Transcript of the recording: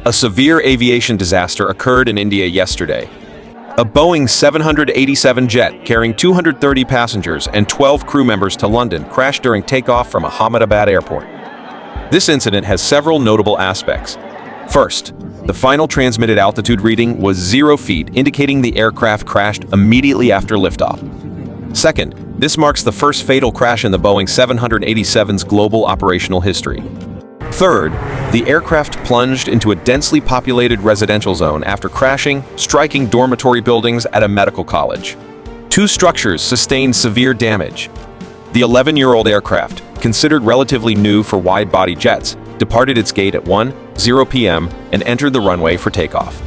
A severe aviation disaster occurred in India yesterday. A Boeing 787 jet carrying 230 passengers and 12 crew members to London crashed during takeoff from Ahmedabad airport. This incident has several notable aspects. First, the final transmitted altitude reading was 0 feet, indicating the aircraft crashed immediately after liftoff. Second, this marks the first fatal crash in the Boeing 787's global operational history. Third, the aircraft plunged into a densely populated residential zone after crashing, striking dormitory buildings at a medical college. 2 structures sustained severe damage. The 11-year-old aircraft, considered relatively new for wide-body jets, departed its gate at 1:00 p.m. and entered the runway for takeoff.